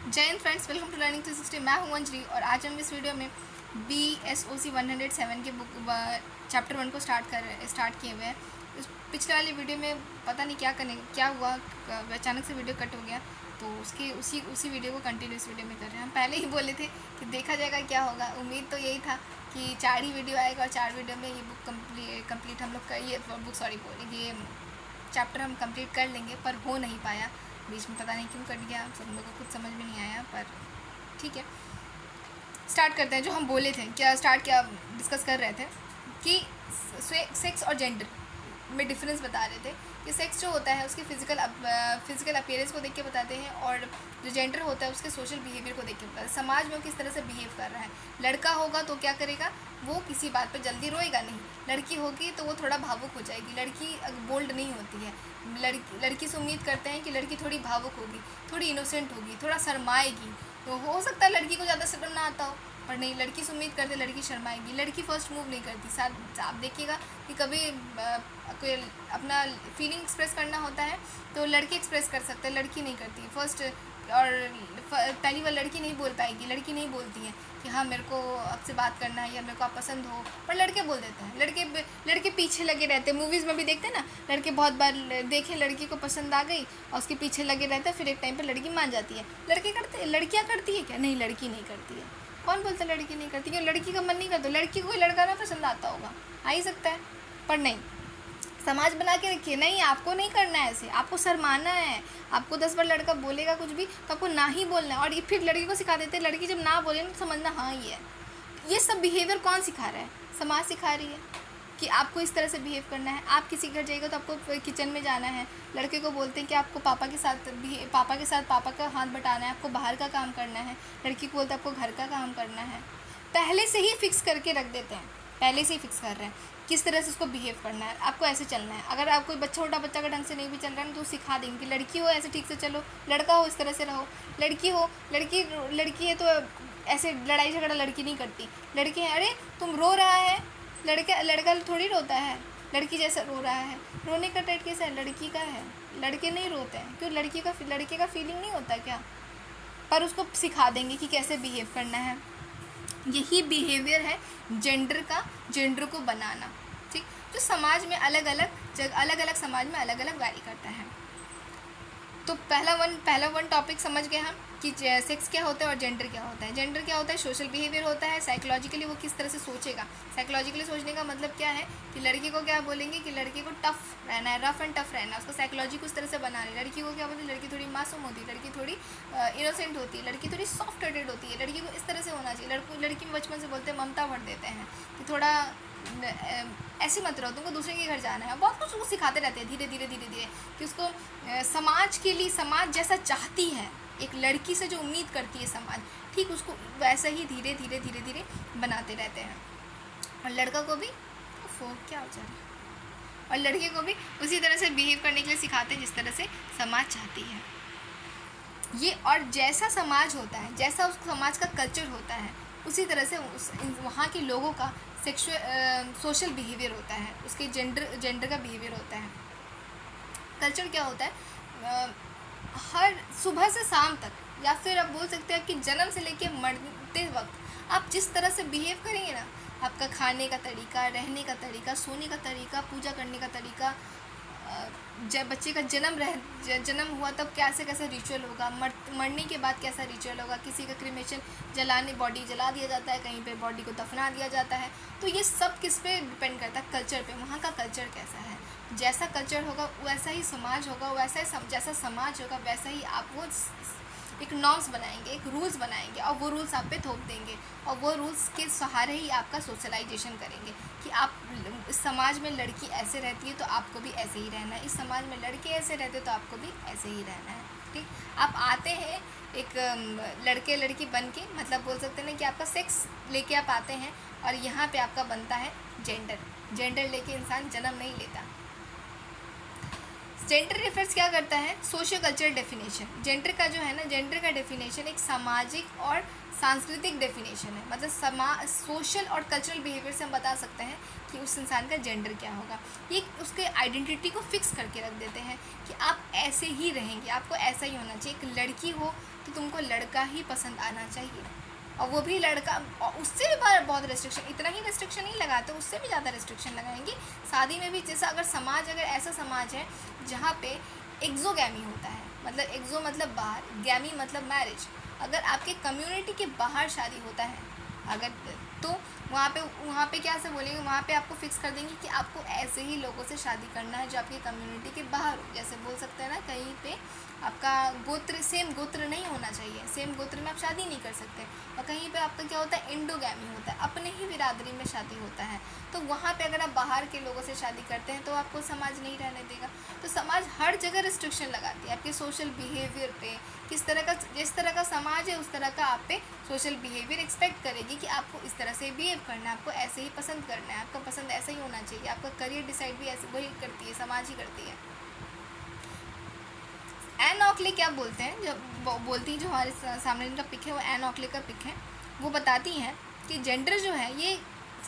जय हिंद friends, welcome to learning 360। मैं हूं अंजलि और आज हम इस वीडियो में BSOC 107 के बुक चैप्टर 1 को स्टार्ट किए हुए हैं। पिछले वाली वीडियो में पता नहीं क्या हुआ, अचानक से वीडियो कट हो गया, तो उसके उसी वीडियो को कंटिन्यू इस वीडियो में कर रहे हैं। हम पहले ही बोले थे कि देखा जाएगा क्या होगा। उम्मीद तो यही था कि 4 ही वीडियो आएगा और 4 वीडियो में ये बुक कंप्लीट हम लोग ये चैप्टर हम कंप्लीट कर लेंगे, पर हो नहीं पाया। बीच में पता नहीं क्यों कट गया, सब लोगों को कुछ समझ में नहीं आया, पर ठीक है। स्टार्ट करते हैं। जो हम बोले थे, क्या डिस्कस कर रहे थे कि सेक्स और जेंडर में डिफरेंस बता रहे थे कि सेक्स जो होता है उसकी फिजिकल अपीयरेंस को देख के बताते हैं, और जो जेंडर होता है उसके सोशल बिहेवियर को देख के बताते हैं। समाज में वो किस तरह से बिहेव कर रहा है। लड़का होगा तो क्या करेगा, वो किसी बात पे जल्दी रोएगा नहीं। लड़की होगी तो वो थोड़ा भावुक हो जाएगी। लड़की बोल्ड नहीं होती है। लड़की से उम्मीद करते हैं कि लड़की थोड़ी भावुक होगी, थोड़ी इनोसेंट होगी, थोड़ा शर्माएगी। तो हो सकता है लड़की को ज़्यादा शर्म ना आता हो, पर नहीं, लड़की से उम्मीद करते लड़की शर्माएगी। लड़की फर्स्ट मूव नहीं करती। साथ आप देखिएगा कि कभी कोई अपना फीलिंग एक्सप्रेस करना होता है तो लड़के एक्सप्रेस कर सकते हैं, लड़की नहीं करती फर्स्ट। और पहली बार लड़की नहीं बोल पाएगी, लड़की नहीं बोलती है कि हाँ मेरे को आपसे बात करना है या मेरे को आप पसंद हो, पर लड़के बोल देते हैं। लड़के पीछे लगे रहते हैं। मूवीज़ में भी देखते हैं ना, लड़के बहुत बार देखें लड़की को पसंद आ गई और उसके पीछे लगे रहते हैं, फिर एक टाइम पर लड़की मान जाती है। लड़कियाँ करती है क्या? नहीं, लड़की नहीं करती है। कौन बोलता है लड़की नहीं करती? क्यों? लड़की का मन नहीं करता। लड़की को कोई लड़का ना पसंद आता होगा, आ ही सकता है, पर नहीं। समाज बना के रखिए, नहीं आपको नहीं करना है ऐसे, आपको शर्माना है। आपको 10 बार लड़का बोलेगा कुछ भी तो आपको ना ही बोलना है। और फिर लड़की को सिखा देते हैं, लड़की जब ना बोले ना तो समझना हाँ ये है। ये सब बिहेवियर कौन सिखा रहा है? समाज सिखा रही है कि आपको इस तरह से बिहेव करना है। आप किसी घर जाइएगा तो आपको किचन में जाना है। लड़के को बोलते हैं कि आपको पापा के साथ पापा का हाथ बटाना है, आपको बाहर का काम करना है। लड़की को बोलते हैं आपको घर का काम करना है। पहले से ही फिक्स करके रख देते हैं, पहले से ही फिक्स कर रहे हैं किस तरह से उसको बिहेव करना है, आपको ऐसे चलना है। अगर आप कोई छोटा बच्चा का ढंग से नहीं भी चल रहा है तो सिखा देंगे कि लड़की हो ऐसे ठीक से चलो, लड़का हो इस तरह से रहो। लड़की है तो ऐसे लड़ाई झगड़ा लड़की नहीं करती। लड़के हैं, अरे तुम रो रहा है, लड़का थोड़ी रोता है लड़की जैसा रो रहा है। रोने का टाइप कैसा है? लड़की का है। लड़के नहीं रोते हैं, क्यों? लड़के का फीलिंग नहीं होता क्या? पर उसको सिखा देंगे कि कैसे बिहेव करना है। यही बिहेवियर है जेंडर को बनाना। ठीक, जो समाज में अलग अलग समाज में अलग अलग वैरी करता है। तो पहला वन टॉपिक समझ गए हम कि सेक्स क्या होता है और जेंडर क्या होता है। जेंडर क्या होता है? सोशल बिहेवियर होता है। साइकोलॉजिकली वो किस तरह से सोचेगा। साइकोलॉजिकली सोचने का मतलब क्या है कि लड़की को क्या बोलेंगे कि लड़की को टफ रहना है, रफ एंड टफ रहना है। उसको साइकोलॉजी को उस तरह से बना रही है। लड़की को क्या बोलते हैं? लड़की थोड़ी मासूम होती है, लड़की थोड़ी इनोसेंट होती है, लड़की थोड़ी सॉफ्ट हार्टेड होती है। लड़की को इस तरह से होना चाहिए। लड़की में बचपन से बोलते हैं, ममता भर देते हैं कि थोड़ा ऐसे मत रहो, तुमको दूसरे के घर जाना है। बहुत कुछ उसको सिखाते रहते हैं धीरे धीरे कि उसको समाज जैसा चाहती है, एक लड़की से जो उम्मीद करती है समाज, ठीक उसको वैसा ही धीरे धीरे बनाते रहते हैं। और लड़का को भी क्या हो जा रहा है, और लड़के को भी उसी तरह से बिहेव करने के लिए सिखाते हैं जिस तरह से समाज चाहती है ये। और जैसा समाज होता है, जैसा उस समाज का कल्चर होता है, उसी तरह से वहाँ के लोगों का सोशल बिहेवियर होता है, उसके जेंडर का बिहेवियर होता है। कल्चर क्या होता है? हर सुबह से शाम तक, या फिर आप बोल सकते हैं कि जन्म से लेकर मरते वक्त आप जिस तरह से बिहेव करेंगे ना, आपका खाने का तरीका, रहने का तरीका, सोने का तरीका, पूजा करने का तरीका, जब बच्चे का जन्म हुआ तब कैसे रिचुअल होगा, मरने के बाद कैसा रिचुअल होगा। किसी का क्रिमेशन बॉडी जला दिया जाता है, कहीं पे बॉडी को दफना दिया जाता है। तो ये सब किस पे डिपेंड करता है? कल्चर पे। वहाँ का कल्चर कैसा है, जैसा कल्चर होगा वैसा ही समाज होगा, जैसा समाज होगा वैसा ही आप वो एक नॉर्म्स बनाएंगे, एक रूल्स बनाएंगे, और वो रूल्स आप पे थोप देंगे, और वो रूल्स के सहारे ही आपका सोशलाइजेशन करेंगे कि आप इस समाज में लड़की ऐसे रहती है तो आपको भी ऐसे ही रहना है, इस समाज में लड़के ऐसे रहते हैं तो आपको भी ऐसे ही रहना है। ठीक, आप आते हैं एक लड़के लड़की बन के, मतलब बोल सकते हैं कि आपका सेक्स लेके आप आते हैं, और यहाँ पे आपका बनता है जेंडर लेके इंसान जन्म नहीं लेता। जेंडर रेफर्स क्या करता है, सोशियो कल्चरल डेफिनेशन। जेंडर का जो है ना, जेंडर का डेफिनेशन एक सामाजिक और सांस्कृतिक डेफिनेशन है। मतलब सोशल और कल्चरल बिहेवियर से हम बता सकते हैं कि उस इंसान का जेंडर क्या होगा। ये उसके आइडेंटिटी को फिक्स करके रख देते हैं कि आप ऐसे ही रहेंगे, आपको ऐसा ही होना चाहिए। एक लड़की हो तो तुमको लड़का ही पसंद आना चाहिए, और वो भी लड़का। और उससे भी बहुत रेस्ट्रिक्शन, इतना ही रेस्ट्रिक्शन नहीं लगाते, उससे भी ज़्यादा रेस्ट्रिक्शन लगाएंगे शादी में भी। जैसा अगर ऐसा समाज है जहाँ पे एक्सोगैमी होता है, मतलब एक्सो मतलब बाहर, गैमी मतलब मैरिज। अगर आपके कम्युनिटी के बाहर शादी होता है अगर, तो वहाँ पे क्या से बोलेंगे, वहाँ पे आपको फिक्स कर देंगे कि आपको ऐसे ही लोगों से शादी करना है जो आपकी कम्युनिटी के बाहर हो। जैसे बोल सकते हैं ना, कहीं पे आपका गोत्र सेम गोत्र नहीं होना चाहिए, सेम गोत्र में आप शादी नहीं कर सकते। और कहीं पे आपका क्या होता है, इंडोगैमी होता है, अपने ही बिरादरी में शादी होता है। तो वहाँ पे अगर आप बाहर के लोगों से शादी करते हैं तो आपको समाज नहीं रहने देगा। तो समाज हर जगह रिस्ट्रिक्शन लगाती है आपके सोशल बिहेवियर पे। किस तरह का, जिस तरह का समाज है उस तरह का आप पे सोशल बिहेवियर एक्सपेक्ट करेगी कि आपको इस तरह से बिहेव करना है, आपको ऐसे ही पसंद करना है, आपका पसंद ऐसा ही होना चाहिए। आपका करियर डिसाइड भी ऐसे वही करती है, समाज ही करती है। एन ऑकले क्या बोलते हैं, जब बोलती जो हमारे सामने इनका पिक है वो एन ऑकले का पिक है। वो बताती हैं कि जेंडर जो है ये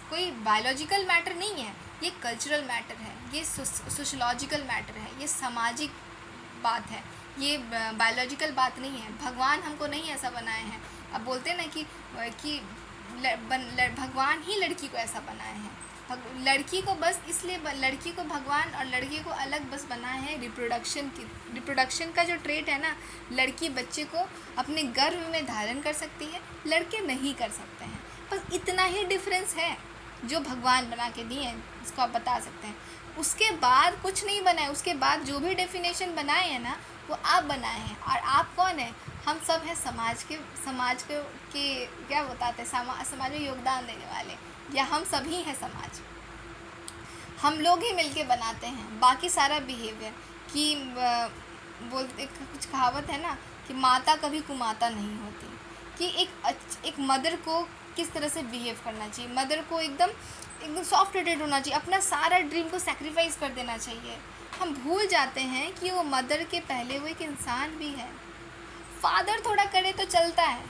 कोई बायोलॉजिकल मैटर नहीं है, ये कल्चरल मैटर है, ये सोशलॉजिकल मैटर है, ये सामाजिक बात है, ये बायोलॉजिकल बात नहीं है। भगवान हमको नहीं ऐसा बनाए हैं। अब बोलते हैं ना कि भगवान ही लड़की को ऐसा बनाए हैं। लड़की को बस इसलिए लड़की को भगवान और लड़के को अलग बस बनाए हैं रिप्रोडक्शन का जो ट्रेट है ना, लड़की बच्चे को अपने गर्भ में धारण कर सकती है, लड़के नहीं कर सकते हैं। बस इतना ही डिफरेंस है जो भगवान बना के दिए हैं, इसको आप बता सकते हैं। उसके बाद कुछ नहीं बनाए, उसके बाद जो भी डेफिनेशन बनाए हैं ना वो आप बनाए हैं। और आप कौन है, हम सब हैं समाज के क्या बताते हैं, समाज में योगदान देने वाले, या हम सभी हैं समाज। हम लोग ही मिलके बनाते हैं बाकी सारा बिहेवियर। कि बोलते कुछ कहावत है ना कि माता कभी कुमाता नहीं होती, कि एक मदर को किस तरह से बिहेव करना चाहिए। मदर को एकदम सॉफ्ट हार्टेड होना चाहिए, अपना सारा ड्रीम को सेक्रीफाइस कर देना चाहिए। हम भूल जाते हैं कि वो मदर के पहले वो एक इंसान भी है। फादर थोड़ा करे तो चलता है,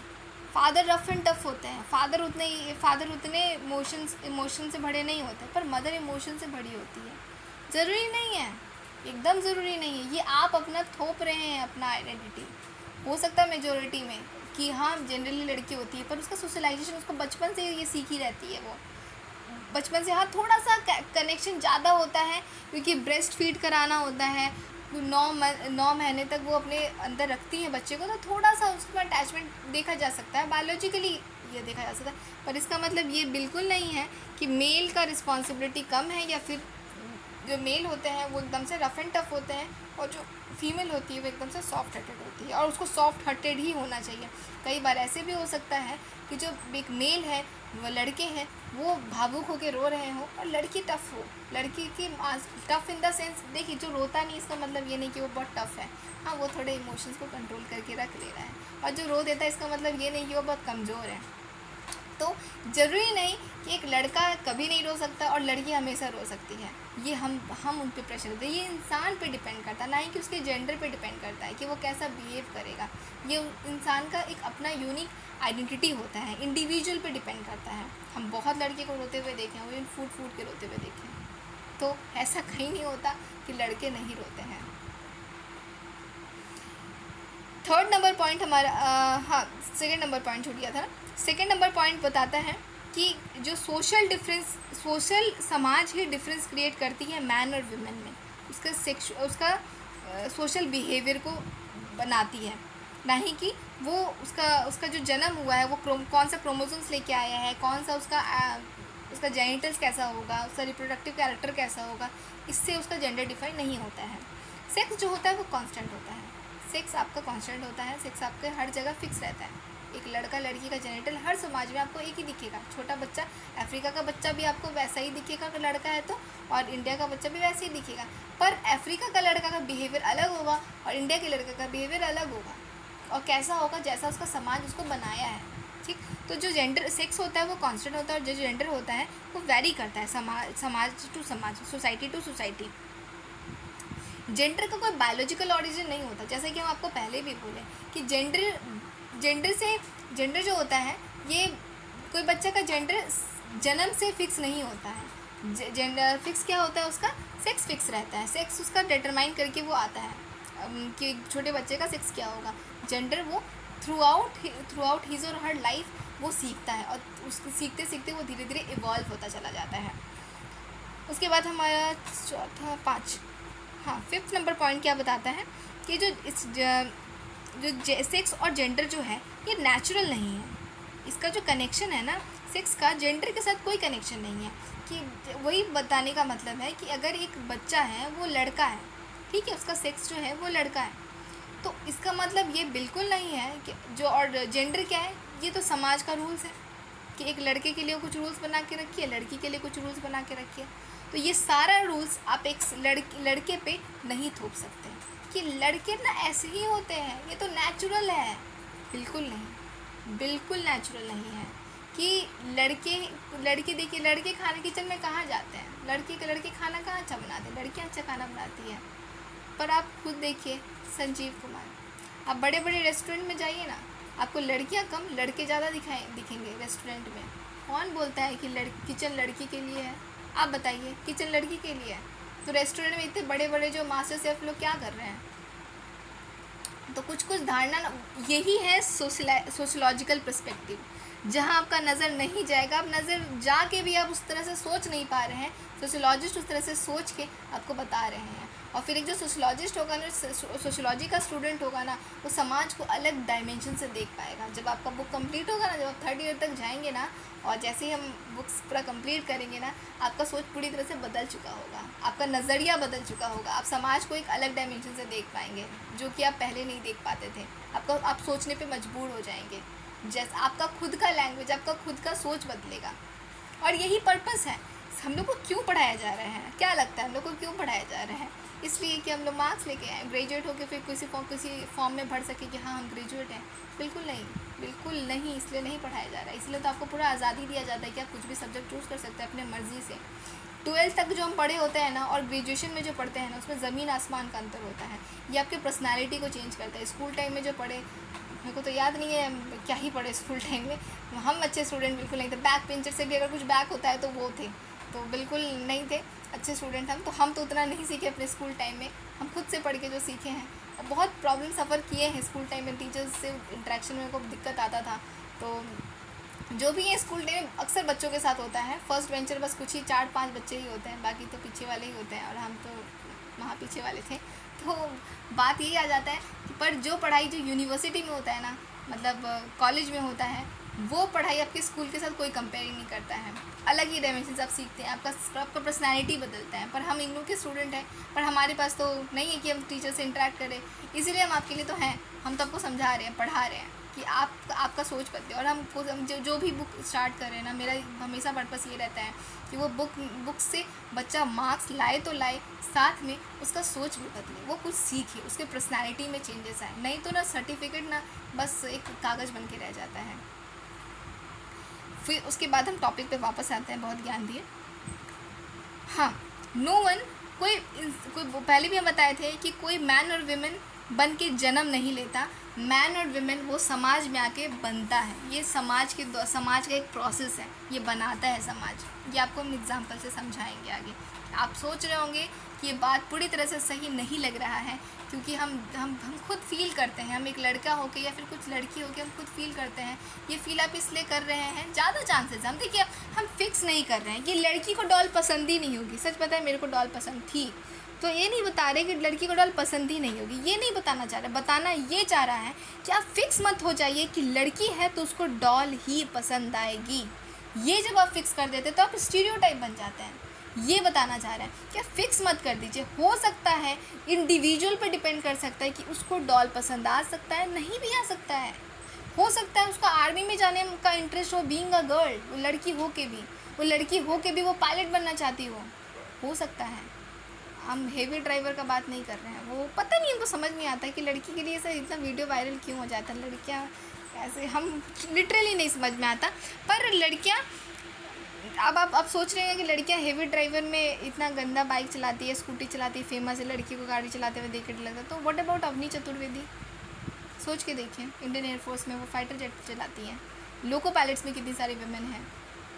फादर रफ एंड टफ होते हैं, फादर उतने इमोशन से भरे नहीं होते, पर मदर इमोशन से भरी होती है। ज़रूरी नहीं है, एकदम ज़रूरी नहीं है। ये आप अपना थोप रहे हैं अपना आइडेंटिटी। हो सकता है मेजोरिटी में कि हाँ जनरली लड़की होती है, पर उसका सोशलाइजेशन उसको बचपन से ये सीखी रहती है। वो बचपन से हाँ थोड़ा सा कनेक्शन ज़्यादा होता है, क्योंकि ब्रेस्ट फीड कराना होता है, 9 महीने तक वो अपने अंदर रखती है बच्चे को, तो थोड़ा सा उसमें अटैचमेंट देखा जा सकता है, बायोलॉजिकली ये देखा जा सकता है। पर इसका मतलब ये बिल्कुल नहीं है कि मेल का रिस्पॉन्सिबिलिटी कम है, या फिर जो मेल होते हैं वो एकदम से रफ एंड टफ होते हैं, और जो फीमेल होती है वो एकदम से सॉफ्ट हार्टेड होती है, और उसको सॉफ्ट हार्टेड ही होना चाहिए। कई बार ऐसे भी हो सकता है कि जो एक मेल है, वो लड़के हैं, वो भावुक होकर रो रहे हो, और लड़की टफ़ हो। लड़की की टफ़ इन द सेंस, देखिए जो रोता नहीं इसका मतलब ये नहीं कि वो बहुत टफ़ है, हाँ वो थोड़े इमोशंस को कंट्रोल करके रख ले रहा है। और जो रो देता है इसका मतलब ये नहीं कि वो बहुत कमज़ोर है। तो ज़रूरी नहीं कि एक लड़का कभी नहीं रो सकता और लड़की हमेशा रो सकती है। ये हम उन पे प्रेशर देते हैं। ये इंसान पे डिपेंड करता है, ना ही कि उसके जेंडर पे डिपेंड करता है कि वो कैसा बिहेव करेगा। ये इंसान का एक अपना यूनिक आइडेंटिटी होता है, इंडिविजुअल पे डिपेंड करता है। हम बहुत लड़के को रोते हुए देखे हैं, वो फूट के रोते हुए देखे हैं। तो ऐसा कहीं नहीं होता कि लड़के नहीं रोते हैं। थर्ड नंबर पॉइंट हमारा हाँ सेकेंड नंबर पॉइंट छूट गया था ना। सेकेंड नंबर पॉइंट बताता है कि जो सोशल समाज ही डिफरेंस क्रिएट करती है मैन और वुमेन में, उसका सोशल बिहेवियर को बनाती है, ना ही कि वो उसका जो जन्म हुआ है वो कौन सा क्रोमोसोम्स लेके आया है, कौन सा उसका जेनिटल्स कैसा होगा, उसका रिप्रोडक्टिव कैरेक्टर कैसा होगा, इससे उसका जेंडर डिफाइन नहीं होता है। सेक्स जो होता है वो कांस्टेंट होता है, सेक्स आपका कांस्टेंट होता है, सेक्स आपके हर जगह फिक्स रहता है। एक लड़का लड़की का जेनिटल हर समाज में आपको एक ही दिखेगा। छोटा बच्चा, अफ्रीका का बच्चा भी आपको वैसा ही दिखेगा अगर लड़का है तो, और इंडिया का बच्चा भी वैसे ही दिखेगा। पर अफ्रीका का लड़का का बिहेवियर अलग होगा और इंडिया के लड़के का बिहेवियर अलग होगा, और कैसा होगा जैसा उसका समाज उसको बनाया है। ठीक, तो जो जेंडर सेक्स होता है वो कांस्टेंट होता है, और जो जेंडर होता है वो वैरी करता है समाज टू समाज, सोसाइटी टू सोसाइटी। जेंडर का कोई बायोलॉजिकल ऑरिजिन नहीं होता, जैसे कि हम आपको पहले भी बोले कि जेंडर जो होता है, ये कोई बच्चे का जेंडर जन्म से फिक्स नहीं होता है। जेंडर फिक्स क्या होता है, उसका सेक्स फिक्स रहता है, सेक्स उसका डिटरमाइन करके वो आता है कि छोटे बच्चे का सेक्स क्या होगा। जेंडर वो थ्रू आउट हिज और हर लाइफ वो सीखता है, और उसको सीखते सीखते वो धीरे धीरे इवॉल्व होता चला जाता है। उसके बाद हमारा चौथा 5th नंबर पॉइंट क्या बताता है कि जो सेक्स और जेंडर जो है ये नेचुरल नहीं है। इसका जो कनेक्शन है ना सेक्स का, जेंडर के साथ कोई कनेक्शन नहीं है। कि वही बताने का मतलब है कि अगर एक बच्चा है वो लड़का है, ठीक है, उसका सेक्स जो है वो लड़का है, तो इसका मतलब ये बिल्कुल नहीं है कि जो, और जेंडर क्या है, ये तो समाज का रूल्स है कि एक लड़के के लिए कुछ रूल्स बना के रखिए, लड़की के लिए कुछ रूल्स बना के रखिए। तो ये सारा रूल्स आप एक लड़के पे नहीं थोप सकते कि लड़के ना ऐसे ही होते हैं, ये तो नेचुरल है। बिल्कुल नहीं, बिल्कुल नेचुरल नहीं है कि लड़के देखिए, लड़के खाना किचन में कहाँ जाते हैं, लड़के खाना कहाँ अच्छा बनाते हैं, लड़कियाँ अच्छा खाना बनाती है। पर आप खुद देखिए संजीव कुमार, आप बड़े बड़े रेस्टोरेंट में जाइए ना, आपको लड़कियां कम लड़के ज़्यादा दिखेंगे रेस्टोरेंट में। कौन बोलता है कि किचन लड़की के लिए है? आप बताइए, किचन लड़की के लिए है तो रेस्टोरेंट में इतने बड़े बड़े जो मास्टर शेफ लोग क्या कर रहे हैं? तो कुछ धारणा यही है सोशलॉजिकल पर्सपेक्टिव, जहाँ आपका नज़र नहीं जाएगा, आप नज़र जाके भी आप उस तरह से सोच नहीं पा रहे हैं। सोशलॉजिस्ट उस तरह से सोच के आपको बता रहे हैं, और फिर एक जो सोशलॉजिस्ट होगा ना, सोशलॉजी का स्टूडेंट होगा ना, वो समाज को अलग डायमेंशन से देख पाएगा। जब आपका बुक कंप्लीट होगा ना, जब आप 3rd ईयर तक जाएंगे ना, और जैसे ही हम बुक्स पूरा कंप्लीट करेंगे ना, आपका सोच पूरी तरह से बदल चुका होगा, आपका नज़रिया बदल चुका होगा, आप समाज को एक अलग डायमेंशन से देख पाएंगे जो कि आप पहले नहीं देख पाते थे। आप सोचने पर मजबूर हो जाएंगे, जैसे आपका खुद का लैंग्वेज, आपका खुद का सोच बदलेगा। और यही पर्पस है, हम लोग को क्यों पढ़ाया जा रहा है, क्या लगता है हम लोग को क्यों पढ़ाया जा रहा है? इसलिए कि हम लोग मार्क्स लेके आए, ग्रेजुएट होकर फिर किसी फॉर्म में भर सके कि हाँ हम ग्रेजुएट हैं। बिल्कुल नहीं, बिल्कुल नहीं, इसलिए नहीं पढ़ाया जा रहा है। इसलिए तो आपको पूरा आज़ादी दिया जाता है कि आप कुछ भी सब्जेक्ट चूज़ कर सकते हैं अपने मर्ज़ी से। 12th तक जो हम पढ़े होते हैं ना, और ग्रेजुएशन में जो पढ़ते हैं ना, उसमें ज़मीन आसमान का अंतर होता है। ये आपके पर्सनैलिटी को चेंज करता है। स्कूल टाइम में जो पढ़े, मेरे को तो याद नहीं है क्या ही पढ़े स्कूल टाइम में, हम अच्छे स्टूडेंट बिल्कुल नहीं थे। बैक बेंचर से भी अगर कुछ बैक होता है तो वो थे, तो बिल्कुल नहीं थे अच्छे स्टूडेंट हम तो उतना नहीं सीखे अपने स्कूल टाइम में। हम खुद से पढ़ के जो सीखे हैं, और बहुत प्रॉब्लम सफ़र किए हैं स्कूल टाइम में। टीचर्स से इंटरेक्शन में को दिक्कत आता था। तो जो भी है स्कूल टाइम अक्सर बच्चों के साथ होता है। फर्स्ट बेंचर बस कुछ ही 4-5 बच्चे ही होते हैं, बाकी तो पीछे वाले ही होते हैं, और हम तो वहाँ पीछे वाले थे। तो बात यही आ जाता है कि पर जो पढ़ाई जो यूनिवर्सिटी में होता है ना, मतलब कॉलेज में होता है, वो पढ़ाई आपके स्कूल के साथ कोई कंपेयर नहीं करता है। अलग ही डायमेंशंस आप सीखते हैं, आपका पर्सनैलिटी बदलता है। पर हम इंग्लिश के स्टूडेंट हैं, पर हमारे पास तो नहीं है कि हम टीचर से इंटरेक्ट करें। इसीलिए हम आपके लिए तो हैं, हम तो आपको समझा रहे हैं, पढ़ा रहे हैं कि आपका सोच बदले। और हम जो भी बुक स्टार्ट कर रहे हैं ना, मेरा हमेशा पर्पस ये रहता है कि वो बुक से बच्चा मार्क्स लाए तो लाए, साथ में उसका सोच भी बदले, वो कुछ सीखे, उसके पर्सनैलिटी में चेंजेस आए। नहीं तो ना सर्टिफिकेट ना बस एक कागज़ बन के रह जाता है। फिर उसके बाद हम टॉपिक पे वापस आते हैं, बहुत ज्ञान दिए। हाँ, नो वन, कोई पहले भी हम बताए थे कि कोई मैन और विमेन बन के जन्म नहीं लेता। मैन और विमेन वो समाज में आके बनता है। ये समाज का एक प्रोसेस है, ये बनाता है समाज। ये आपको हम एग्जांपल से समझाएंगे आगे। आप सोच रहे होंगे कि ये बात पूरी तरह से सही नहीं लग रहा है, क्योंकि हम खुद फील करते हैं, हम एक लड़का होके या फिर कुछ लड़की होके हम खुद फील करते हैं। ये फील आप इसलिए कर रहे हैं, ज़्यादा चांसेस हम देखिए, हम फिक्स नहीं कर रहे हैं कि लड़की को डॉल पसंद ही नहीं होगी। सच पता है, मेरे को डॉल पसंद थी, तो ये नहीं बता रहे कि लड़की को डॉल पसंद ही नहीं होगी, ये नहीं बताना चाह रहे। बताना ये चाह रहा है कि आप फिक्स मत हो जाइए कि लड़की है तो उसको डॉल ही पसंद आएगी। ये जब आप फिक्स कर देते तो आप स्टीरियोटाइप बन जाते हैं। ये बताना चाह रहे हैं कि आप फिक्स मत कर दीजिए। हो सकता है इंडिविजुअल पर डिपेंड कर सकता है कि उसको डॉल पसंद आ सकता है, नहीं भी आ सकता है। हो सकता है उसका आर्मी में जाने का इंटरेस्ट हो, बीइंग अ गर्ल, वो लड़की हो के भी वो पायलट बनना चाहती हो सकता है। हम हेवी ड्राइवर का बात नहीं कर रहे हैं। वो पता नहीं, हमको समझ नहीं आता है कि लड़की के लिए ऐसा इतना वीडियो वायरल क्यों हो जाता है। लड़कियां ऐसे, हम लिटरली नहीं समझ में आता। पर लड़कियां अब आप सोच रहे हैं कि लड़कियां हेवी ड्राइवर में इतना गंदा बाइक चलाती है, स्कूटी चलाती है, फेमस है, लड़की को गाड़ी चलाते हुए देख के लगता है, तो व्हाट अबाउट अवनी चतुर्वेदी? सोच के देखिए, इंडियन एयरफोर्स में वो फाइटर जेट चलाती हैं, लोको पायलट्स में कितनी सारी वुमेन हैं।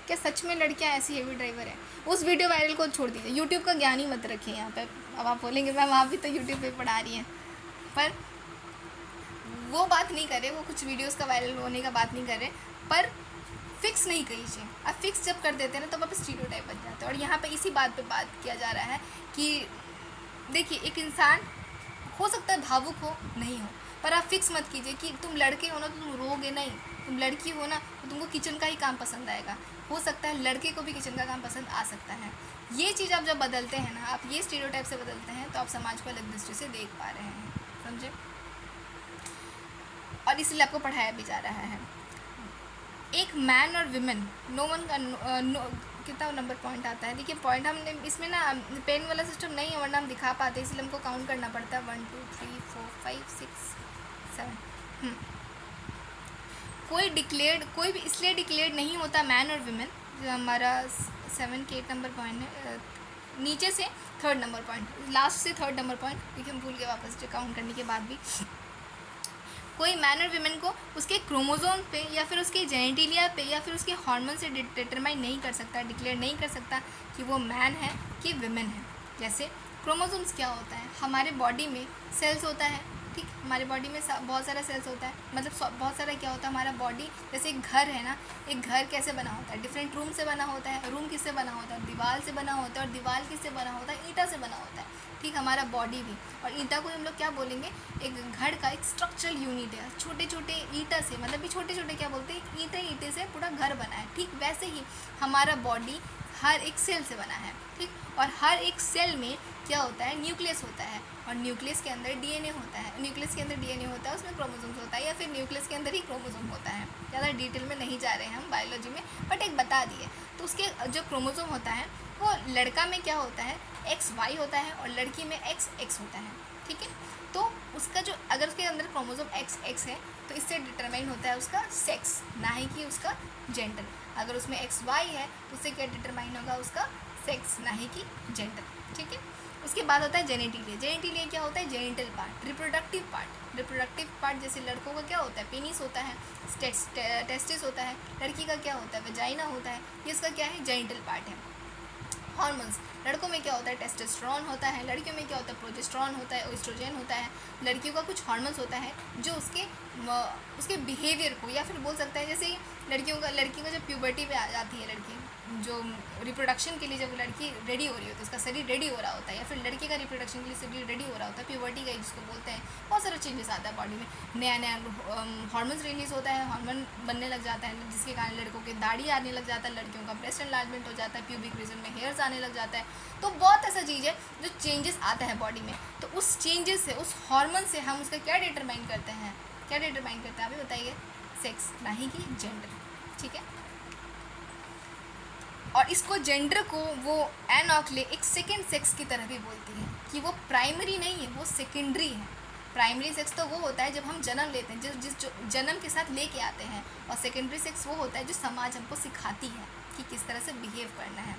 क्या सच में लड़कियां ऐसी हेवी ड्राइवर हैं? उस वीडियो वायरल को छोड़ दीजिए, यूट्यूब का ज्ञान ही मत रखिए यहाँ पर। अब आप बोलेंगे मैम आप भी तो यूट्यूब पे पढ़ा रही हैं, पर वो बात नहीं कर रहे, वो कुछ वीडियोस का वायरल होने का बात नहीं कर रहे, पर फिक्स नहीं कीजिए। अब फिक्स जब कर देते हैं ना तो वापस स्टीरियोटाइप बन जाता है। और यहाँ पे इसी बात पे बात किया जा रहा है कि देखिए, एक इंसान हो सकता है भावुक हो, नहीं हो, पर आप फिक्स मत कीजिए कि तुम लड़के हो ना तो तुम रोगे नहीं, तुम लड़की हो ना तो तुमको किचन का ही काम पसंद आएगा। हो सकता है लड़के को भी किचन का काम पसंद आ सकता है। ये चीज़ आप जब बदलते हैं ना, आप ये स्टीरियोटाइप से बदलते हैं, तो आप समाज को अलग दृष्टि से देख पा रहे हैं, समझे? और इसलिए आपको पढ़ाया भी जा रहा है। एक मैन और विमेन, नो वन का कितना नंबर पॉइंट आता है, देखिए पॉइंट हमने इसमें ना पेन वाला सिस्टम नहीं है, वरना हम दिखा पाते, इसलिए हमको काउंट करना पड़ता है 1 2 3 4 5 6 7। कोई भी इसलिए डिक्लेयर्ड नहीं होता मैन और विमेन, जो हमारा 7 के 8 नंबर पॉइंट है, नीचे से 3rd नंबर पॉइंट, लास्ट से 3rd नंबर पॉइंट, देखिए हम भूल गए वापस काउंट करने के बाद भी। कोई मैन और विमेन को उसके क्रोमोसोम पे या फिर उसके जेनेटिलिया पे या फिर उसके हार्मोन से डिटरमाइन नहीं कर सकता, डिक्लेयर नहीं कर सकता कि वो मैन है कि विमेन है। जैसे क्रोमोसोम्स क्या होता है, हमारे बॉडी में सेल्स होता है, ठीक, हमारे बॉडी में बहुत सारा सेल्स होता है, मतलब बहुत सारा क्या होता है, हमारा बॉडी जैसे एक घर है ना, एक घर कैसे बना होता है, डिफरेंट रूम से बना होता है। रूम किससे बना होता है? दीवार से बना होता है। और दीवार किससे बना होता है? ईंटा से बना होता है, ठीक। हमारा बॉडी भी, और ईंटा को हम लोग क्या बोलेंगे, एक घर का एक स्ट्रक्चरल यूनिट है। छोटे छोटे ईंटा से, मतलब भी छोटे छोटे क्या बोलते हैं, ईंटे से पूरा घर बना है, ठीक। वैसे ही हमारा बॉडी हर एक सेल से बना है, ठीक। और हर एक सेल में क्या होता है, न्यूक्लियस होता है, और न्यूक्लियस के अंदर डीएनए होता है। न्यूक्लियस के अंदर डीएनए होता है, उसमें क्रोमोसोम्स होता है, या फिर न्यूक्लियस के अंदर ही क्रोमोसोम होता है। ज़्यादा डिटेल में नहीं जा रहे हैं हम बायोलॉजी में, बट एक बता दिए। तो उसके जो क्रोमोसोम होता है, वो लड़का में क्या होता है, XY होता है, और लड़की में XX होता है, ठीक है। तो उसका जो, अगर उसके अंदर क्रोमोसोम XX है तो इससे डिटरमाइन होता है उसका सेक्स, ना ही कि उसका जेंडर। अगर उसमें XY है तो उससे क्या डिटरमाइन होगा, उसका सेक्स, ना ही कि जेंडर, ठीक है। उसके बाद होता है जेनेटिलिया। जेनेटिलिया क्या होता है, genital part, reproductive part. Reproductive part जैसे लड़कों का क्या होता है, पेनिस होता है, टेस्टिस होता है। लड़की का क्या होता है, वेजाइना होता है। ये इसका क्या है, जेनिटल पार्ट है। हार्मोन्स, लड़कों में क्या होता है, टेस्टोस्टेरोन होता है। लड़कियों में क्या होता है, प्रोजेस्टेरोन होता है, एस्ट्रोजन होता है। लड़कियों का कुछ हार्मोन्स होता है जो उसके बिहेवियर को, या फिर बोल सकते हैं जैसे लड़कियों का जब प्यूबर्टी पे आ जाती है लड़की, जो रिप्रोडक्शन के लिए जब लड़की रेडी हो रही होती है, उसका शरीर रेडी हो रहा होता है, या फिर लड़के का रिप्रोडक्शन के लिए शरीर रेडी हो रहा होता है, प्यूबर्टी का जिसको बोलते हैं, बहुत सारा चेंजेस आता है बॉडी में। नया नया हार्मोन्स रिलीज होता है, हार्मोन बनने लग जाता है, जिसके कारण लड़कों के दाढ़ी आने लग जाता है, लड़कियों का ब्रेस्ट एनलार्जमेंट हो जाता है, प्यूबिक रीजन में हेयर्स आने लग जाता है। तो बहुत ऐसा चीज़ है जो चेंजेस आता है बॉडी में। तो उस चेंजेस से, उस हार्मोन से हम उसका क्या डिटरमाइन करते हैं, क्या डिटरमाइन करते हैं, आप ही बताइए, सेक्स, ना ही कि जेंडर, ठीक है। और इसको जेंडर को वो एन ऑक्ले एक सेकेंड सेक्स की तरह भी बोलती है, कि वो प्राइमरी नहीं है, वो सेकेंडरी है। प्राइमरी सेक्स तो वो होता है जब हम जन्म लेते हैं, जिस जन्म के साथ लेके आते हैं, और सेकेंडरी सेक्स वो होता है जो समाज हमको सिखाती है कि किस तरह से बिहेव करना है,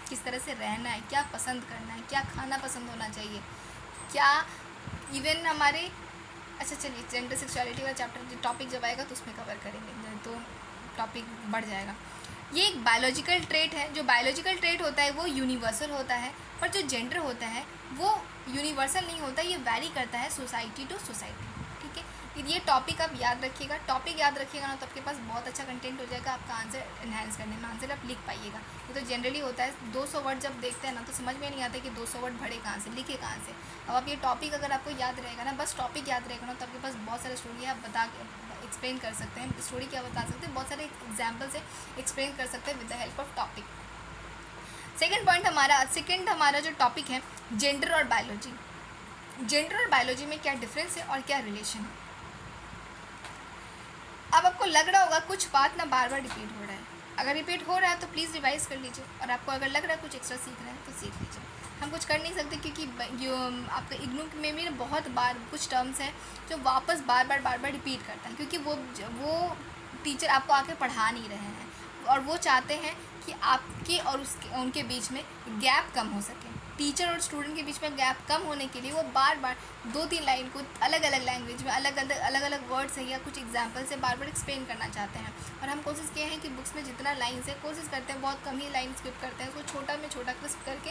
किस तरह से रहना है, क्या पसंद करना है, क्या खाना पसंद होना चाहिए, क्या इवन हमारे, अच्छा चलिए जेंडर सेक्सुअलिटी वाला चैप्टर टॉपिक जब आएगा तो उसमें कवर करेंगे, तो टॉपिक बढ़ जाएगा। ये एक बायोलॉजिकल ट्रेट है। जो बायोलॉजिकल ट्रेट होता है वो यूनिवर्सल होता है, पर जो जेंडर होता है वो यूनिवर्सल नहीं होता, ये वैरी करता है सोसाइटी टू सोसाइटी, ठीक है। ये टॉपिक आप याद रखिएगा, टॉपिक याद रखिएगा ना तो आपके पास बहुत अच्छा कंटेंट हो जाएगा, आपका आंसर एनहांस करने में, आंसर आप लिख पाइएगा। ये तो जनरली होता है 200 वर्ड जब देखते हैं ना तो समझ में नहीं आता कि 200 वर्ड भरे कहाँ से, लिखे कहाँ से। अब आप ये टॉपिक अगर आपको याद रहेगा ना, बस टॉपिक याद रहेगा ना, तो आपके पास बहुत सारे स्टोरी है, आप बता के एक्सप्लेन कर सकते हैं। स्टोरी क्या बता सकते हैं, बहुत सारे एग्जाम्पल से एक्सप्लेन कर सकते हैं with the help of topic. Second हमारा जो टॉपिक है, जेंडर और बायोलॉजी। जेंडर और बायोलॉजी में क्या डिफरेंस है और क्या रिलेशन है। अब आपको लग रहा होगा कुछ बात ना बार बार रिपीट हो रहा है, अगर रिपीट हो रहा है तो प्लीज़ रिवाइज कर लीजिए, और आपको अगर लग रहा है कुछ एक्स्ट्रा सीख रहे हैं तो सीख लीजिए। हम कुछ कर नहीं सकते क्योंकि जो आपका इग्नू में भी बहुत बार कुछ टर्म्स हैं जो वापस बार बार रिपीट करता है, क्योंकि वो टीचर आपको आके पढ़ा नहीं रहे हैं, और वो चाहते हैं कि आपके और उनके बीच में गैप कम हो सके। टीचर और स्टूडेंट के बीच में गैप कम होने के लिए वो बार बार 2-3 लाइन को अलग अलग लैंग्वेज में अलग अलग वर्ड से या कुछ एग्जाम्पल से बार बार एक्सप्लेन करना चाहते हैं। और हम कोशिश किए हैं कि बुक्स में जितना लाइन्स है कोशिश करते हैं बहुत कम ही लाइन स्किप करते हैं, उसको छोटा में छोटा क्रिस्प करके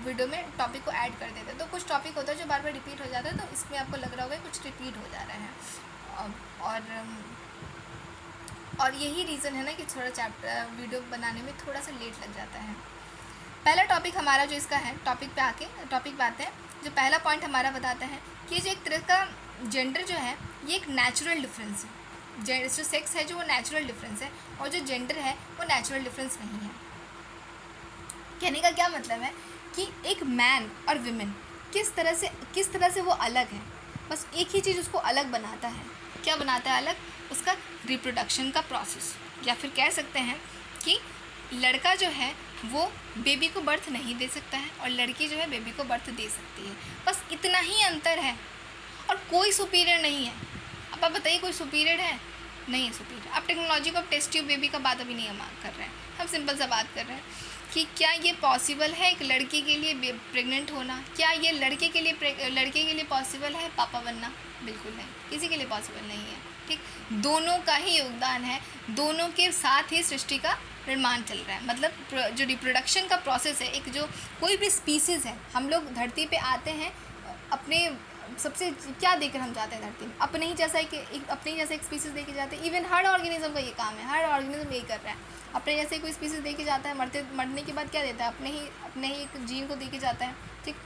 वीडियो में टॉपिक को ऐड कर देते हैं। तो कुछ टॉपिक होता है जो बार बार रिपीट हो जाता है, तो इसमें आपको लग रहा होगा कुछ रिपीट हो जा रहा है। और यही रीज़न है ना कि थोड़ा चैप्टर वीडियो बनाने में थोड़ा सा लेट लग जाता है। पहला टॉपिक हमारा जो इसका है, टॉपिक पे आते हैं। जो पहला पॉइंट हमारा बताता है कि जो एक तरह का जेंडर जो है ये एक नेचुरल डिफरेंस है। जो सेक्स है जो वो नेचुरल डिफरेंस है, और जो जेंडर है वो नेचुरल डिफरेंस नहीं है। कहने का क्या मतलब है कि एक मैन और विमेन किस तरह से वो अलग है, बस एक ही चीज़ उसको अलग बनाता है। क्या बनाता है अलग? उसका रिप्रोडक्शन का प्रोसेस। या फिर कह सकते हैं कि लड़का जो है वो बेबी को बर्थ नहीं दे सकता है और लड़की जो है बेबी को बर्थ दे सकती है, बस इतना ही अंतर है। और कोई सुपीरियर नहीं है। अब आप बताइए कोई सुपीरियर है? नहीं है सुपीरियर। अब टेक्नोलॉजी को टेस्ट ट्यूब बेबी का बात अभी नहीं हम कर रहे हैं, हम सिंपल सा बात कर रहे हैं कि क्या ये पॉसिबल है एक लड़की के लिए प्रेग्नेंट होना? क्या ये लड़के के लिए पॉसिबल है पापा बनना? बिल्कुल नहीं, किसी के लिए पॉसिबल नहीं है। ठीक, दोनों का ही योगदान है, दोनों के साथ ही सृष्टि का निर्माण चल रहा है। मतलब जो रिप्रोडक्शन का प्रोसेस है, एक जो कोई भी स्पीसीज़ है, हम लोग धरती पे आते हैं अपने सबसे क्या देकर हम जाते हैं धरती में? अपने ही जैसा एक स्पीसीज़ देके जाते हैं। इवन हर ऑर्गेनिज्म का ये काम है, हर ऑर्गेनिज्म यही कर रहा है। अपने जैसे कोई स्पीसीज़ देके जाता है, मरने के बाद क्या देता है? अपने ही एक जीन को देके जाता है। ठीक,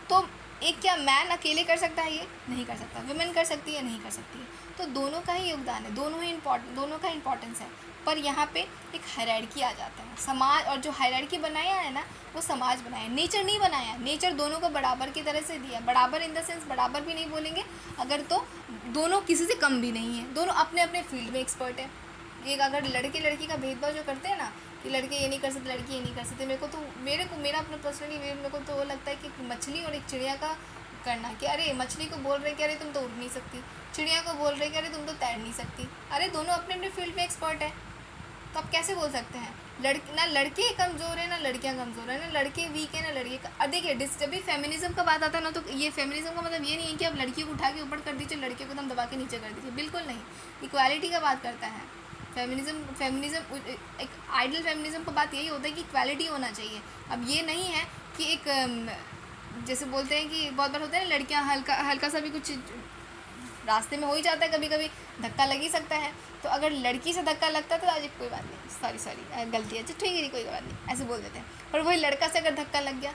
तो एक क्या मैन अकेले कर सकता है? ये नहीं कर सकता। विमेन कर सकती है? नहीं कर सकती है। तो दोनों का ही योगदान है, दोनों का इम्पोर्टेंस है। पर यहाँ पे एक हायरार्की आ जाता है समाज, और जो हायरार्की बनाया है ना वो समाज बनाया, नेचर नहीं बनाया। नेचर दोनों को बराबर की तरह से दिया, बराबर इन द सेंस बराबर भी नहीं बोलेंगे अगर, तो दोनों किसी से कम भी नहीं है, दोनों अपने अपने फील्ड में एक्सपर्ट है। एक अगर लड़के लड़की का भेदभाव जो करते हैं ना कि लड़के ये नहीं कर सकते लड़की ये नहीं कर सकते, मेरा अपना पर्सनली मेरे को तो वो लगता है कि मछली और एक चिड़िया का करना कि अरे मछली को बोल रहे कि अरे तुम तो उड़ नहीं सकती, चिड़िया को बोल रहे कि अरे तुम तो तैर नहीं सकती। अरे दोनों अपने अपने फील्ड में एक्सपर्ट है, तो आप कैसे बोल सकते हैं ना लड़के कमज़ोर है ना लड़कियां कमज़ोर है, ना लड़के वीक है ना लड़के। देखिए जब भी फेमिनिज्म का बात आता है ना, तो ये फेमिनिज्म का मतलब ये नहीं है कि आप लड़की को उठा के ऊपर कर दीजिए, लड़के को एकदम दबा के नीचे कर दीजिए, बिल्कुल नहीं। इक्वालिटी का बात करता है फेमिनिज्म। एक आइडियल फेमिनिज्म का बात यही होता है कि इक्वालिटी होना चाहिए। अब ये नहीं है कि एक जैसे बोलते हैं कि बहुत बार होता है ना, लड़कियां हल्का सा भी कुछ रास्ते में हो ही जाता है, कभी कभी धक्का लग ही सकता है। तो अगर लड़की से धक्का लगता है तो आज कोई बात नहीं, सॉरी गलती है, अच्छा ठीक है कोई बात नहीं, ऐसे बोल देते हैं। पर वही लड़का से अगर धक्का लग गया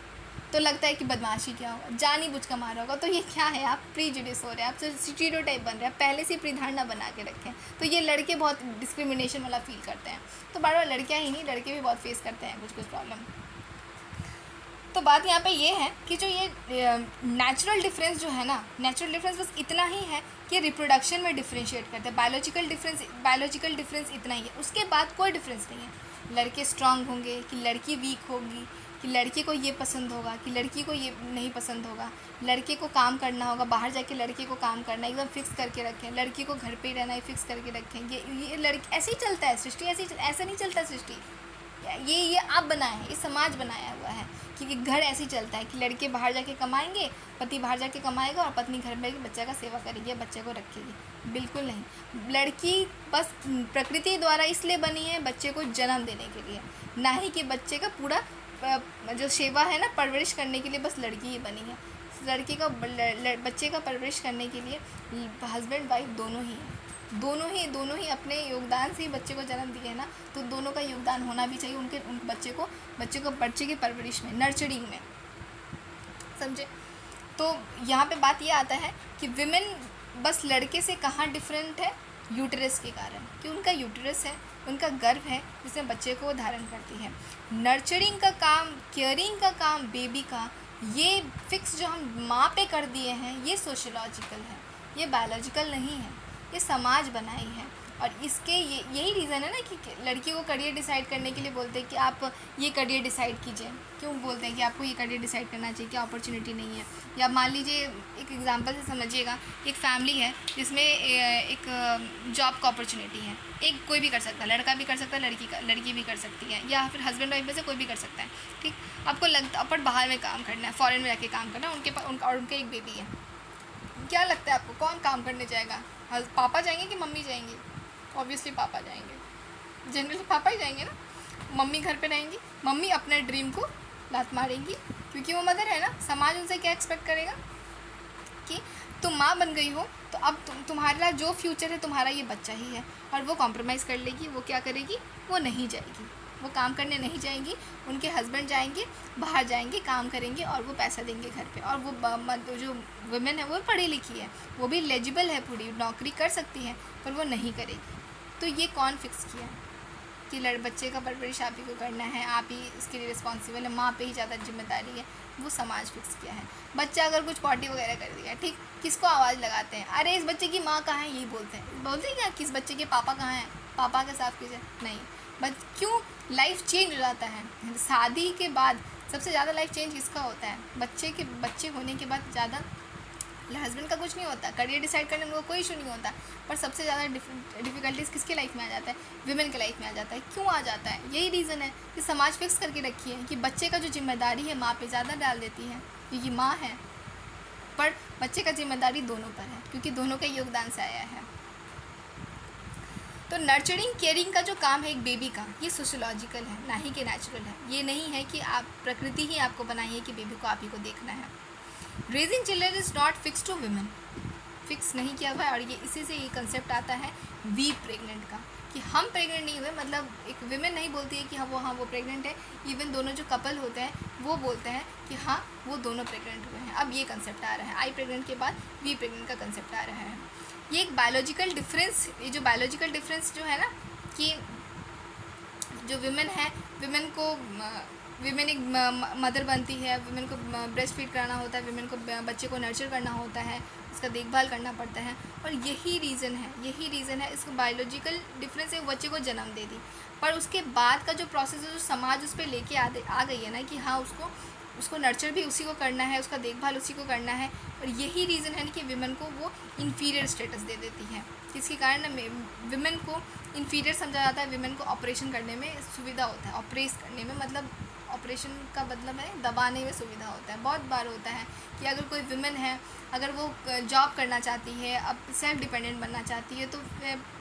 तो लगता है कि बदमाशी क्या होगा, जानी बुझ का मारा होगा। तो ये क्या है? आप प्रीजुडिस हो रहे हैं, आप स्टीरियोटाइप बन रहे हैं, पहले से प्रीधारणा बना के रखें। तो ये लड़के बहुत डिस्क्रिमिनेशन वाला फील करते हैं। तो बार बार लड़कियाँ ही नहीं, लड़के भी बहुत फेस करते हैं कुछ प्रॉब्लम। तो बात यहाँ पे ये है कि जो ये नेचुरल डिफरेंस जो है ना, नेचुरल डिफरेंस बस इतना ही है कि रिप्रोडक्शन में डिफ्रेंशिएट करते हैं। बायोलॉजिकल डिफरेंस इतना ही है, उसके बाद कोई डिफरेंस नहीं है। लड़के स्ट्रांग होंगे कि लड़की वीक होगी, कि लड़के को ये पसंद होगा कि लड़की को ये नहीं पसंद होगा, लड़के को काम करना होगा, बाहर जाके लड़के को काम करना एकदम फिक्स करके रखें, लड़की को घर पे ही रहना है फिक्स करके रखें। ये लड़की ऐसे ही चलता है सृष्टि, ऐसे नहीं चलता सृष्टि। ये आप बनाए हैं, ये समाज बनाया हुआ है कि घर ऐसे ही चलता है कि लड़के बाहर जाके कमाएंगे, पति बाहर जाके कमाएगा और पत्नी घर में बच्चे का सेवा करेगी, बच्चे को रखेगी। बिल्कुल नहीं, लड़की बस प्रकृति द्वारा इसलिए बनी है बच्चे को जन्म देने के लिए, ना ही कि बच्चे का पूरा जो सेवा है ना परवरिश करने के लिए बस लड़की ही बनी है। लड़के का बच्चे का परवरिश करने के लिए हस्बैंड वाइफ दोनों ही हैं, दोनों ही अपने योगदान से ही बच्चे को जन्म दिए ना, तो दोनों का योगदान होना भी चाहिए उन बच्चे के परवरिश में, नर्चरिंग में, समझे। तो यहाँ पे बात ये आता है कि विमेन बस लड़के से कहाँ डिफरेंट है, यूटरस के कारण, कि उनका यूटरस है, उनका गर्भ है जिसमें बच्चे को धारण करती है। नर्चरिंग का काम, केयरिंग का काम बेबी का, ये फिक्स जो हम माँ पे कर दिए हैं, ये सोशोलॉजिकल है, ये बायोलॉजिकल नहीं है, ये समाज बनाई है। और इसके यही रीज़न है ना कि लड़की को करियर डिसाइड करने के लिए बोलते हैं कि आप ये करियर डिसाइड कीजिए। क्यों बोलते हैं कि आपको ये करियर डिसाइड करना चाहिए, क्या अपॉर्चुनिटी नहीं है। या मान लीजिए एक एग्जांपल से समझिएगा, एक फैमिली है जिसमें एक जॉब का अपॉर्चुनिटी है, एक कोई भी कर सकता है, लड़का भी कर सकता है, लड़की भी कर सकती है, या फिर हस्बैंड वाइफ में से कोई भी कर सकता है। ठीक, आपको लगता अपन बाहर में काम करना है, फॉरेन में जाके काम करना है, उनके एक बेबी है। क्या लगता है आपको कौन काम करने जाएगा? पापा जाएंगे कि मम्मी जाएंगी? ऑब्वियसली पापा जाएंगे, जनरली पापा ही जाएंगे ना। मम्मी घर पे रहेंगी, मम्मी अपने ड्रीम को लात मारेंगी क्योंकि वो मदर है ना। समाज उनसे क्या एक्सपेक्ट करेगा कि तुम माँ बन गई हो तो अब तुम्हारा जो फ्यूचर है तुम्हारा ये बच्चा ही है। और वो कॉम्प्रोमाइज़ कर लेगी, वो क्या करेगी, वो नहीं जाएगी, वो काम करने नहीं जाएंगी। उनके हस्बैंड जाएंगे, बाहर जाएंगे, काम करेंगे और वो पैसा देंगे घर पे। और वो जो वुमेन है वो पढ़ी लिखी है, वो भी एलिजिबल है, पूरी नौकरी कर सकती है, पर वो नहीं करेगी। तो ये कौन फिक्स किया कि बच्चे का परवरिश आप ही को करना है, आप ही इसके लिए रिस्पॉन्सिबल है, माँ पे ही ज़्यादा जिम्मेदारी है? वो समाज फिक्स किया है। बच्चा अगर कुछ पॉटी वगैरह कर दिया, ठीक, किसको आवाज़ लगाते हैं? अरे इस बच्चे की माँ कहाँ है, यही बोलते हैं क्या किस बच्चे के पापा कहाँ हैं, पापा के साथ कीजिए नहीं। बट क्यों? लाइफ चेंज हो जाता है शादी के बाद। सबसे ज़्यादा लाइफ चेंज किसका होता है? बच्चे होने के बाद ज़्यादा हस्बैंड का कुछ नहीं होता, करियर डिसाइड करने में कोई इशू नहीं होता, पर सबसे ज़्यादा डिफ़िकल्टीज़ किसके लाइफ में आ जाता है? विमेन के लाइफ में आ जाता है। क्यों आ जाता है? यही रीज़न है कि समाज फिक्स करके रखी है कि बच्चे का जो जिम्मेदारी है माँ पे ज़्यादा डाल देती है क्योंकि माँ है, पर बच्चे का जिम्मेदारी दोनों पर है क्योंकि दोनों का योगदान से आया है। तो नर्चरिंग केयरिंग का जो काम है एक बेबी का, ये सोशोलॉजिकल है, ना ही कि नेचुरल है। ये नहीं है कि आप प्रकृति ही आपको बनाई है कि बेबी को आप ही को देखना है। Raising children is not fix to women, fix नहीं किया हुआ है। और ये इसी से ये कंसेप्ट आता है वी प्रेग्नेंट का, कि हम प्रेग्नेंट नहीं हुए, मतलब एक विमेन नहीं बोलती है कि हाँ वो प्रेग्नेंट है। इवन दोनों जो कपल होते हैं वो बोलते हैं कि हाँ वो दोनों प्रेग्नेंट हुए हैं। अब ये कंसेप्ट आ रहा है, आई प्रेग्नेंट के बाद वी प्रेग्नेंट का कंसेप्ट आ रहा है। ये एक बायोलॉजिकल डिफरेंस, ये जो बायोलॉजिकल डिफरेंस जो है ना, कि जो विमेन है, विमेन एक मदर बनती है, विमेन को ब्रेस्ट फीड कराना होता है, विमेन को बच्चे को नर्चर करना होता है, उसका देखभाल करना पड़ता है। और यही रीज़न है इसको बायोलॉजिकल डिफरेंस है, बच्चे को जन्म दे दी। पर उसके बाद का जो प्रोसेस है, जो समाज उस पर लेके आ गई है ना कि हाँ उसको नर्चर भी उसी को करना है, उसका देखभाल उसी को करना है। और यही रीज़न है कि विमेन को वो इन्फीरियर स्टेटस दे देती है, जिसके कारण ना विमेन को इन्फीरियर समझा जाता है। विमेन को ऑपरेशन करने में सुविधा होता है, ऑपरेस करने में, मतलब ऑपरेशन का मतलब है दबाने में सुविधा होता है। बहुत बार होता है कि अगर कोई विमेन है, अगर वो जॉब करना चाहती है, अब सेल्फ डिपेंडेंट बनना चाहती है, तो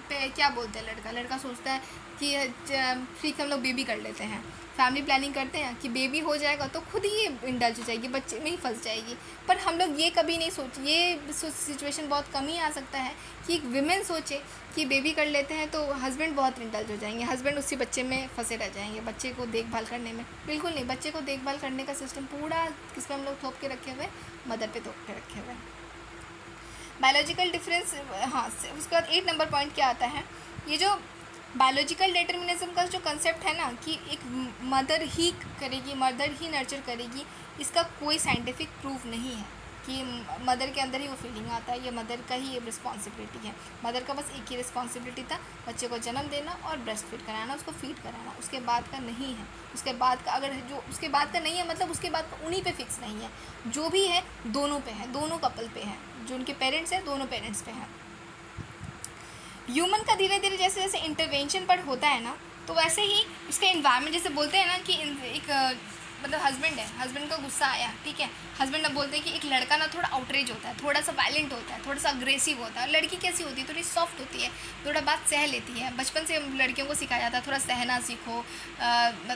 क्या बोलते हैं, लड़का सोचता है कि ठीक हम लोग बेबी कर लेते हैं, फैमिली प्लानिंग करते हैं कि बेबी हो जाएगा तो खुद ही ये इंडल्ज हो जाएगी, बच्चे में ही फंस जाएगी। पर हम लोग ये कभी नहीं ये सिचुएशन बहुत कम ही आ सकता है कि एक विमेन सोचे कि बेबी कर लेते हैं तो हस्बैंड बहुत इंडल्ज हो जाएंगे, हस्बैंड उसी बच्चे में फंसे रह जाएंगे, बच्चे को देखभाल करने में। बिल्कुल नहीं, बच्चे को देखभाल करने का सिस्टम पूरा किस पे हम लोग थोप के रखे हुए, मदर पे थोप के रखे हुए। बायोलॉजिकल डिफरेंस, हाँ, उसके बाद 8 नंबर पॉइंट क्या आता है, ये जो बायोलॉजिकल डिटर्मिनिज्म का जो कंसेप्ट है ना कि एक मदर ही करेगी, मदर ही नर्चर करेगी, इसका कोई साइंटिफिक प्रूफ नहीं है कि मदर के अंदर ही वो फीलिंग आता है, ये मदर का ही ये रिस्पॉन्सिबिलिटी है। मदर का बस एक ही रिस्पॉन्सिबिलिटी था, बच्चे को जन्म देना और ब्रेस्ट फीड कराना, उसको फीड कराना, उसके बाद का नहीं है। उसके बाद का अगर जो उसके बाद का नहीं है, मतलब उसके बाद का उन्हीं पे फिक्स नहीं है, जो भी है दोनों पे है, दोनों कपल पे है, जो उनके पेरेंट्स हैं दोनों पेरेंट्स पे हैं। ह्यूमन का धीरे धीरे जैसे जैसे इंटरवेंशन पर होता है ना, तो वैसे ही उसका इन्वायरमेंट, जैसे बोलते हैं ना कि एक मतलब हस्बैंड है, हस्बैंड को गुस्सा आया, ठीक है, हस्बैंड अब बोलते हैं कि एक लड़का ना थोड़ा आउटरेज होता है, थोड़ा सा वायलेंट होता है, थोड़ा सा अग्रेसिव होता है। लड़की कैसी होती है, थोड़ी सॉफ्ट होती है, थोड़ा बात सह लेती है। बचपन से लड़कियों को सिखाया जाता है थोड़ा सहना सीखो,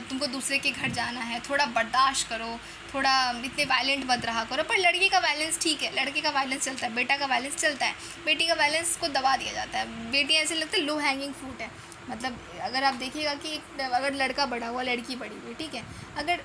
तुमको दूसरे के घर जाना है, थोड़ा बर्दाश्त करो, थोड़ा इतने वायलेंट मत रहा करो। पर लड़की का वायलेंस ठीक है, लड़के का वायलेंस चलता है, बेटा का वायलेंस चलता है, बेटी का वायलेंस को दबा दिया जाता है। बेटी ऐसे लगता है लो हैंगिंग फ्रूट है, मतलब अगर आप देखिएगा कि अगर लड़का बड़ा हुआ लड़की बड़ी हुई, ठीक है, अगर